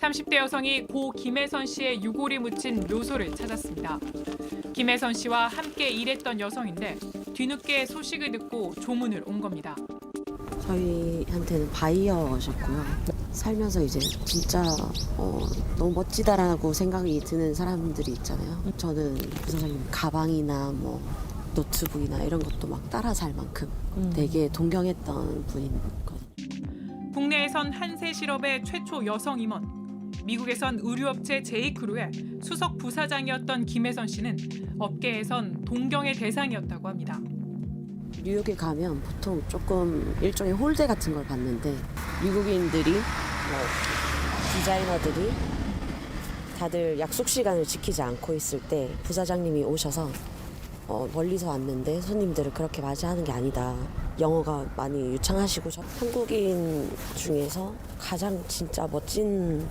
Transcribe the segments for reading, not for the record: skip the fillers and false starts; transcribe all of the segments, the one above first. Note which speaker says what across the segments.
Speaker 1: 30대 여성이 고 김혜선 씨의 유골이 묻힌 묘소를 찾았습니다. 김혜선 씨와 함께 일했던 여성인데 뒤늦게 소식을 듣고 조문을 온 겁니다.
Speaker 2: 저희한테는 바이어셨고요. 살면서 이제 진짜 너무 멋지다라고 생각이 드는 사람들이 있잖아요. 저는 부사장님 가방이나 뭐 노트북이나 이런 것도 막 따라 살 만큼 되게 동경했던 분이거든요.
Speaker 1: 국내에선 한세 실업의 최초 여성 임원, 미국에선 의류업체 제이크루의 수석 부사장이었던 김혜선 씨는 업계에선 동경의 대상이었다고 합니다.
Speaker 2: 뉴욕에 가면 보통 조금 일종의 홀대 같은 걸 봤는데 미국인들이 디자이너들이 다들 약속 시간을 지키지 않고 있을 때 부사장님이 오셔서 멀리서 왔는데 손님들을 그렇게 맞이하는 게 아니다. 영어가 많이 유창하시고 한국인 중에서 가장 진짜 멋진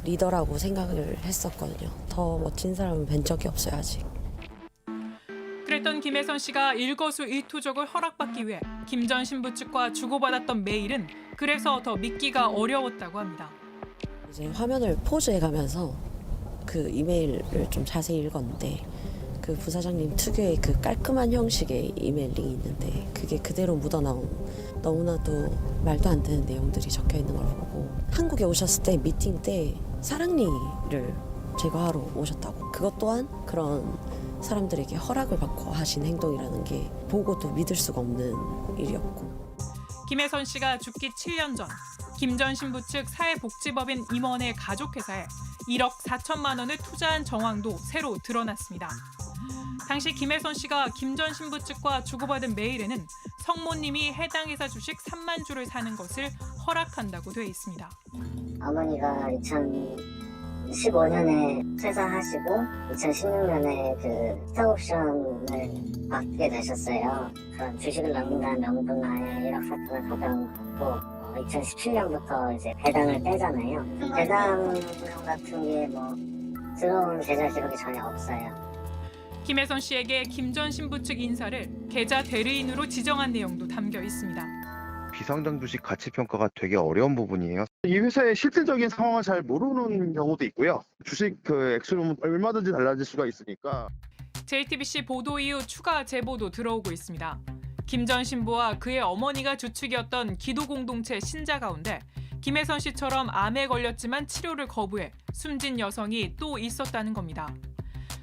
Speaker 2: 리더라고 생각을 했었거든요. 더 멋진 사람은 뵌 적이 없어요, 아직.
Speaker 1: 그랬던 김혜선 씨가 일거수일투족을 허락받기 위해 김 전 신부 측과 주고받았던 메일은 그래서 더 믿기가 어려웠다고 합니다.
Speaker 2: 이제 화면을 포즈해가면서 그 이메일을 좀 자세히 읽었는데 그 부사장님 특유의 그 깔끔한 형식의 이메일링이 있는데 그게 그대로 묻어나온 너무나도 말도 안 되는 내용들이 적혀 있는 걸 보고 한국에 오셨을 때 미팅 때 사랑니를 제거하러 오셨다고 그것 또한 그런 사람들에게 허락을 받고 하신 행동이라는 게 보고도 믿을 수가 없는 일이었고.
Speaker 1: 김혜선 씨가 죽기 7년 전 김 전 신부 측 사회복지법인 임원의 가족회사에 1억 4천만 원을 투자한 정황도 새로 드러났습니다. 당시 김혜선 씨가 김 전 신부 측과 주고받은 메일에는 성모님이 해당 회사 주식 3만 주를 사는 것을 허락한다고 돼 있습니다.
Speaker 3: 어머니가 2015년에 퇴사하시고 2016년에 그 스톡옵션을 받게 되셨어요. 그런 주식을 넘긴다는 명분하에 1억 4천을 가져갔고 2017년부터 이제 배당을 떼잖아요. 배당 같은 게 뭐 들어온 계좌 기록이 전혀 없어요.
Speaker 1: 김혜선 씨에게 김 전 신부 측 인사를 계좌 대리인으로 지정한 내용도 담겨 있습니다.
Speaker 4: 비상장 주식 가치 평가가 되게 어려운 부분이에요. 이 회사의 실질적인 상황을 잘 모르는 경우도 있고요. 주식 그 액수는 얼마든지 달라질 수가 있으니까.
Speaker 1: JTBC 보도 이후 추가 제보도 들어오고 있습니다. 김 전 신부와 그의 어머니가 주축이었던 기도 공동체 신자 가운데 김혜선 씨처럼 암에 걸렸지만 치료를 거부해 숨진 여성이 또 있었다는 겁니다.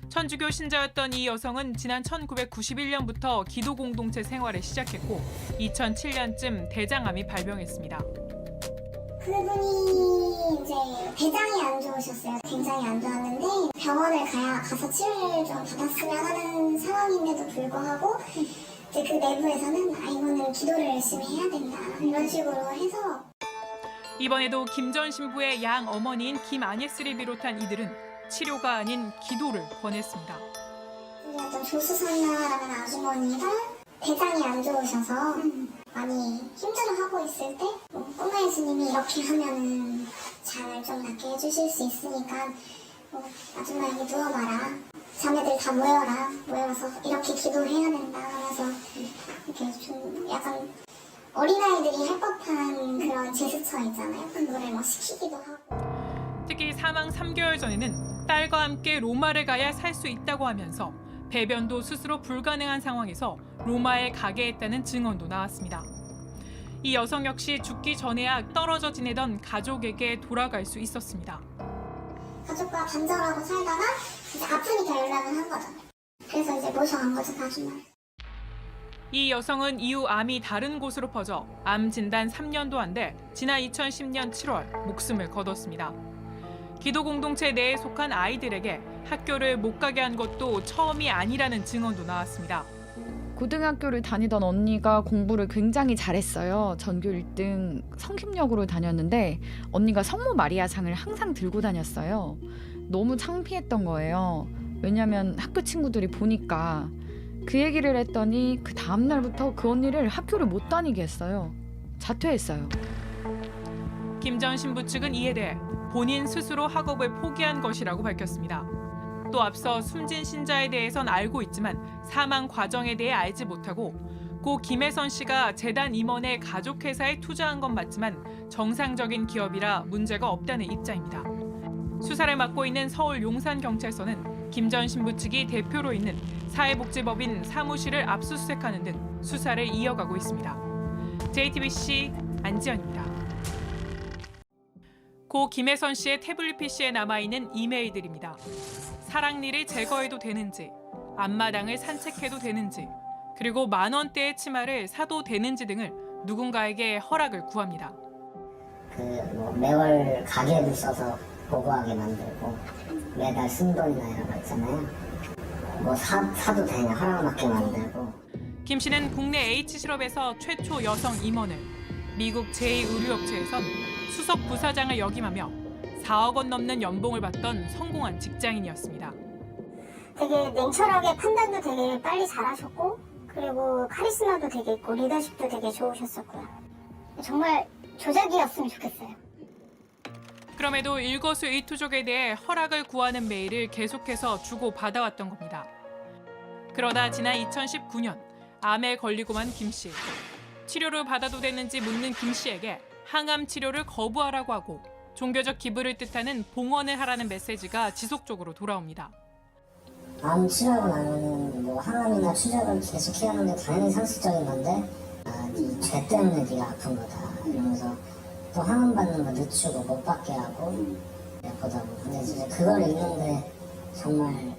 Speaker 1: 천주교 신자였던 이 여성은 지난 1991년부터 기도 공동체 생활을 시작했고 2007년쯤 대장암이 발병했습니다.
Speaker 5: 그분이 이제 배장이 안 좋으셨어요. 굉장히 안 좋았는데 병원을 가서 치료를 좀 받았으면 하는 상황인데도 불구하고 이제 그 내부에서는 이거는 기도를 열심히 해야 된다 이런 식으로 해서
Speaker 1: 이번에도 김 전 신부의 양 어머니인 김아니스를 비롯한 이들은 치료가 아닌 기도를 권했습니다.
Speaker 5: 어떤 조수선나라는 아주머니가 대장이 안 좋으셔서 많이 힘들어하고 있을 때 꼬마 예수님이 이렇게 하면은 잘 좀 낫게 해주실 수 있으니까 아줌마 여기 누워봐라. 자매들 다 모여서 이렇게 기도해야 된다. 그래서 이렇게 좀 약간 어린아이들이 할 법한 그런 제스처 있잖아요. 그거를 뭐 시키기도 하고.
Speaker 1: 특히 사망 3개월 전에는 딸과 함께 로마를 가야 살 수 있다고 하면서 배변도 스스로 불가능한 상황에서 로마에 가게 했다는 증언도 나왔습니다. 이 여성 역시 죽기 전에야 떨어져 지내던 가족에게 돌아갈 수 있었습니다.
Speaker 5: 가족과 단절하고 살다가 이제 아프니까 연락을 한 거죠. 그래서 이제 모셔간 거죠, 다주말.
Speaker 1: 이 여성은 이후 암이 다른 곳으로 퍼져 암 진단 3년도 안 돼 지난 2010년 7월 목숨을 거뒀습니다. 기도 공동체 내에 속한 아이들에게 학교를 못 가게 한 것도 처음이 아니라는 증언도 나왔습니다.
Speaker 6: 고등학교를 다니던 언니가 공부를 굉장히 잘했어요. 전교 1등 성심여고를 다녔는데 언니가 성모 마리아상을 항상 들고 다녔어요. 너무 창피했던 거예요. 왜냐면 학교 친구들이 보니까 그 얘기를 했더니 그 다음 날부터 그 언니를 학교를 못 다니게 했어요. 자퇴했어요.
Speaker 1: 김 전 신부 측은 이에 대해 본인 스스로 학업을 포기한 것이라고 밝혔습니다. 또 앞서 숨진 신자에 대해선 알고 있지만 사망 과정에 대해 알지 못하고 고 김혜선 씨가 재단 임원의 가족회사에 투자한 건 맞지만 정상적인 기업이라 문제가 없다는 입장입니다. 수사를 맡고 있는 서울 용산경찰서는 김 전 신부 측이 대표로 있는 사회복지법인 사무실을 압수수색하는 등 수사를 이어가고 있습니다. JTBC 안지연입니다. 고 김혜선 씨의 태블릿 PC에 남아있는 이메일들입니다. 사랑니를 제거해도 되는지, 앞마당을 산책해도 되는지, 그리고 10,000원대의 치마를 사도 되는지 등을 누군가에게 허락을 구합니다.
Speaker 3: 매월 가계부 써서 보고하게 만들고 매달 쓴돈이나 이런 거 있잖아요. 사도 되냐 허락받게 만들고.
Speaker 1: 김 씨는 국내 H실업에서 최초 여성 임원을, 미국 제2의류업체에선 수석 부사장을 역임하며 4억 원 넘는 연봉을 받던 성공한 직장인이었습니다.
Speaker 5: 되게 냉철하게 판단도 되게 빨리 잘하셨고, 그리고 카리스마도 되게 있고 리더십도 되게 좋으셨었고요. 정말 조작이었으면 좋겠어요.
Speaker 1: 그럼에도 일거수일투족에 대해 허락을 구하는 메일을 계속해서 주고 받아왔던 겁니다. 그러다 지난 2019년 암에 걸리고만 김 씨. 치료를 받아도 되는지 묻는 김 씨에게 항암 치료를 거부하라고 하고 종교적 기부를 뜻하는 봉헌을 하라는 메시지가 지속적으로 돌아옵니다.
Speaker 3: 암 치료하고 나면은 항암이나 추적을 계속 해야 하는데 당연히 상식적인 건데 이 죄 때문에 네가 아픈 거다 이러면서 또 항암 받는 거 늦추고 못 받게 하고 보다 보고 근데 이제 그걸 읽는데 정말.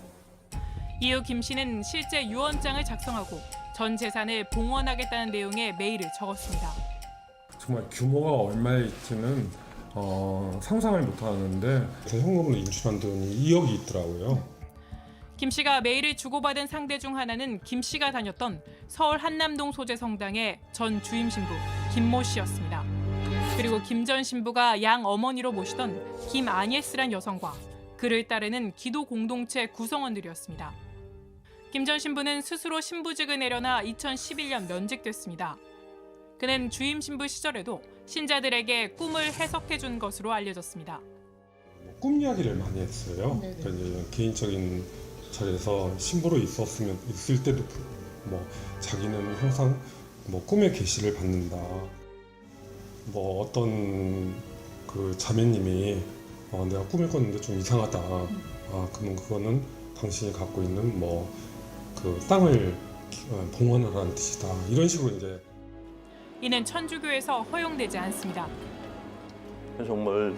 Speaker 1: 이후 김 씨는 실제 유언장을 작성하고 전 재산을 봉헌하겠다는 내용의 메일을 적었습니다.
Speaker 7: 정말 규모가 얼마일지는 상상을 못하는데 현금으로 인출한 돈이 2억이 있더라고요.
Speaker 1: 김 씨가 메일을 주고받은 상대 중 하나는 김 씨가 다녔던 서울 한남동 소재 성당의 전 주임 신부 김모 씨였습니다. 그리고 김 전 신부가 양 어머니로 모시던 김아니에스란 여성과 그를 따르는 기도 공동체 구성원들이었습니다. 김 전 신부는 스스로 신부직을 내려놔 2011년 면직됐습니다. 그는 주임 신부 시절에도 신자들에게 꿈을 해석해 준 것으로 알려졌습니다.
Speaker 7: 꿈 이야기를 많이 했어요. 그러니까 이제 개인적인 자리에서 신부로 있을 때도 자기는 항상 꿈의 계시를 받는다. 어떤 그 자매님이 내가 꿈을 꿨는데 좀 이상하다. 그러면 그거는 당신이 갖고 있는 그 땅을 봉헌하라는 뜻이다. 이런 식으로 이제.
Speaker 1: 이는 천주교에서 허용되지 않습니다.
Speaker 8: 정말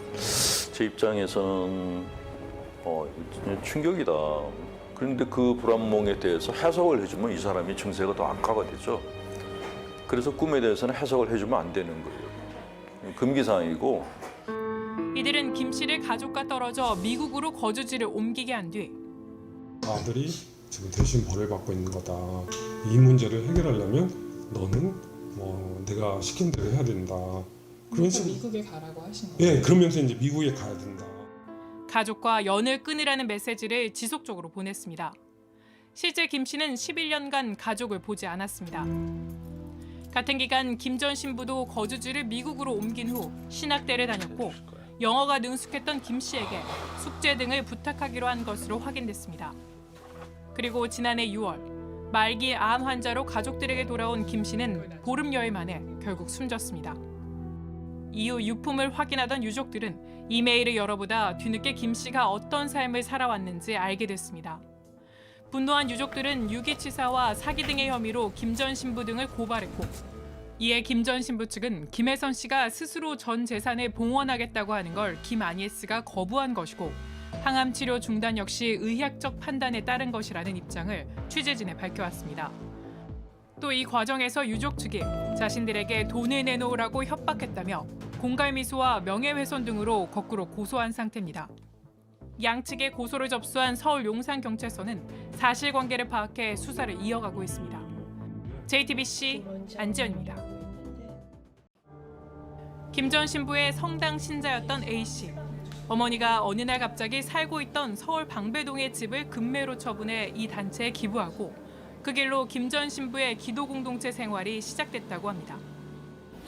Speaker 8: 제 입장에서는 충격이다. 그런데 그 불안몽에 대해서 해석을 해주면 이 사람이 증세가 더 악화가 되죠. 그래서 꿈에 대해서는 해석을 해주면 안 되는 거예요. 금기사항이고.
Speaker 1: 이들은 김 씨를 가족과 떨어져 미국으로 거주지를 옮기게 한 뒤
Speaker 7: 아들이 지금 대신 벌을 받고 있는 거다. 이 문제를 해결하려면 너는 내가 시킨 대로 해야 된다. 그런 식으로
Speaker 9: 미국에 가라고 하신 거예요?
Speaker 7: 네, 그러면서 이제 미국에 가야 된다.
Speaker 1: 가족과 연을 끊으라는 메시지를 지속적으로 보냈습니다. 실제 김 씨는 11년간 가족을 보지 않았습니다. 같은 기간 김 전 신부도 거주지를 미국으로 옮긴 후 신학대를 다녔고 영어가 능숙했던 김 씨에게 숙제 등을 부탁하기로 한 것으로 확인됐습니다. 그리고 지난해 6월 말기 암 환자로 가족들에게 돌아온 김 씨는 보름여일 만에 결국 숨졌습니다. 이후 유품을 확인하던 유족들은 이메일을 열어보다 뒤늦게 김 씨가 어떤 삶을 살아왔는지 알게 됐습니다. 분노한 유족들은 유기치사와 사기 등의 혐의로 김 전 신부 등을 고발했고 이에 김 전 신부 측은 김혜선 씨가 스스로 전 재산을 봉헌하겠다고 하는 걸 김아니에스가 거부한 것이고 항암 치료 중단 역시 의학적 판단에 따른 것이라는 입장을 취재진에 밝혀왔습니다. 또 이 과정에서 유족 측이 자신들에게 돈을 내놓으라고 협박했다며 공갈미수와 명예훼손 등으로 거꾸로 고소한 상태입니다. 양측의 고소를 접수한 서울 용산경찰서는 사실관계를 파악해 수사를 이어가고 있습니다. JTBC 안지연입니다. 김 전 신부의 성당 신자였던 A씨. 어머니가 어느 날 갑자기 살고 있던 서울 방배동의 집을 금매로 처분해 이 단체에 기부하고 그 길로 김 전 신부의 기도 공동체 생활이 시작됐다고 합니다.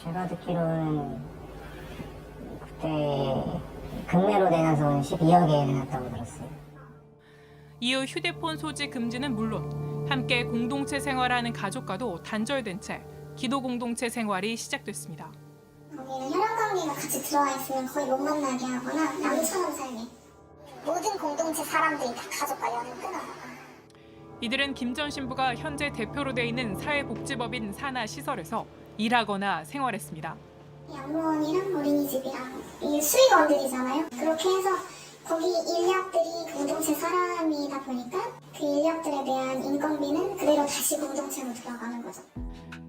Speaker 3: 제가 듣기로는 그때 금매로 내놔서 12억에 내놨다고 들었어요.
Speaker 1: 이후 휴대폰 소지 금지는 물론 함께 공동체 생활하는 가족과도 단절된 채 기도 공동체 생활이 시작됐습니다.
Speaker 5: 거기는 혈연관계가 같이 들어와 있으면 거의 못 만나게 하거나 남처럼 살게. 모든 공동체 사람들이 다 가족과 연을 끊어요.
Speaker 1: 이들은 김 전 신부가 현재 대표로 돼 있는 사회복지법인 산하 시설에서 일하거나 생활했습니다.
Speaker 5: 양로원이랑 어린이집이랑 이게 수익원들이잖아요. 그렇게 해서 거기 인력들이 공동체 사람이다 보니까 그 인력들에 대한 인건비는 그대로 다시 공동체로 들어가는 거죠.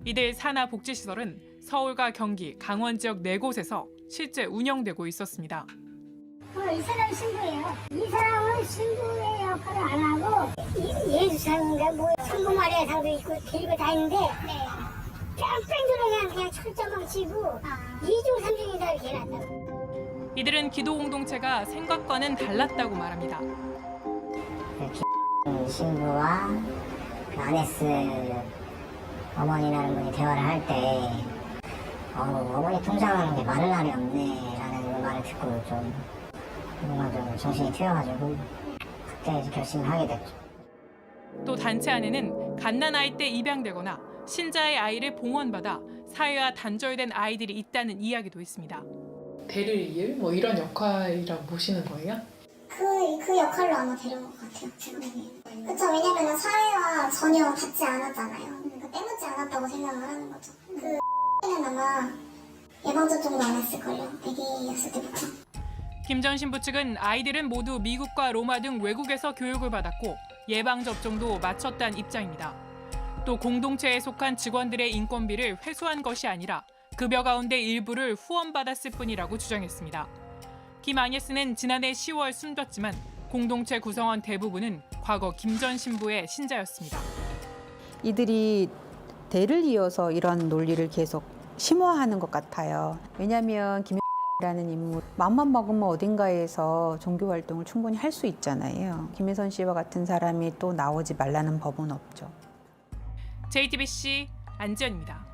Speaker 1: 이들 산하 복지시설은 서울과 경기, 강원 지역 4곳에서 실제 운영되고 있었습니다.
Speaker 9: 이 사람이 신부예요. 이 사람은 신부의 역할을 안 하고 예수상인가 뭐 천부 마리아상도 있고 데리고 다니는데 뺑뺑 돌아 그냥 철저망 치고 2중 3중이다 이렇게 해놨다고.
Speaker 1: 이들은 기도 공동체가 생각과는 달랐다고 말합니다.
Speaker 3: 신부와 그 아네스 어머니라는 분이 대화를 할 때 어머니 통장하는 게 많은 날이 없네라는 그 말을 듣고 좀 뭔가 좀 정신이 트여가지고 그때 이제 결심을 하게 됐죠.
Speaker 1: 또 단체 안에는 갓난아이 때 입양되거나 신자의 아이를 봉헌받아 사회와 단절된 아이들이 있다는 이야기도 있습니다.
Speaker 10: 대를 이을 뭐 이런 역할이라고 보시는 거예요?
Speaker 5: 그 역할로 아마 데려온 것 같아요. 제가 보기엔. 그쵸? 왜냐면 사회와 전혀 닿지 않았잖아요. 그러니까 때묻지 않았다고 생각을 하는 거죠. 는 아마 예방접종도 안 했을걸요. 아기였을 때부터.
Speaker 1: 김 전 신부 측은 아이들은 모두 미국과 로마 등 외국에서 교육을 받았고 예방접종도 마쳤다는 입장입니다. 또 공동체에 속한 직원들의 인건비를 회수한 것이 아니라 급여 가운데 일부를 후원받았을 뿐이라고 주장했습니다. 김 아니에스는 지난해 10월 숨졌지만 공동체 구성원 대부분은 과거 김 전 신부의 신자였습니다.
Speaker 11: 이들이 대를 이어서 이런 논리를 계속 심화하는 것 같아요. 왜냐하면 김혜선이라는 인물 마음만 먹으면 어딘가에서 종교 활동을 충분히 할 수 있잖아요. 김혜선 씨와 같은 사람이 또 나오지 말라는 법은 없죠.
Speaker 1: JTBC 안지연입니다.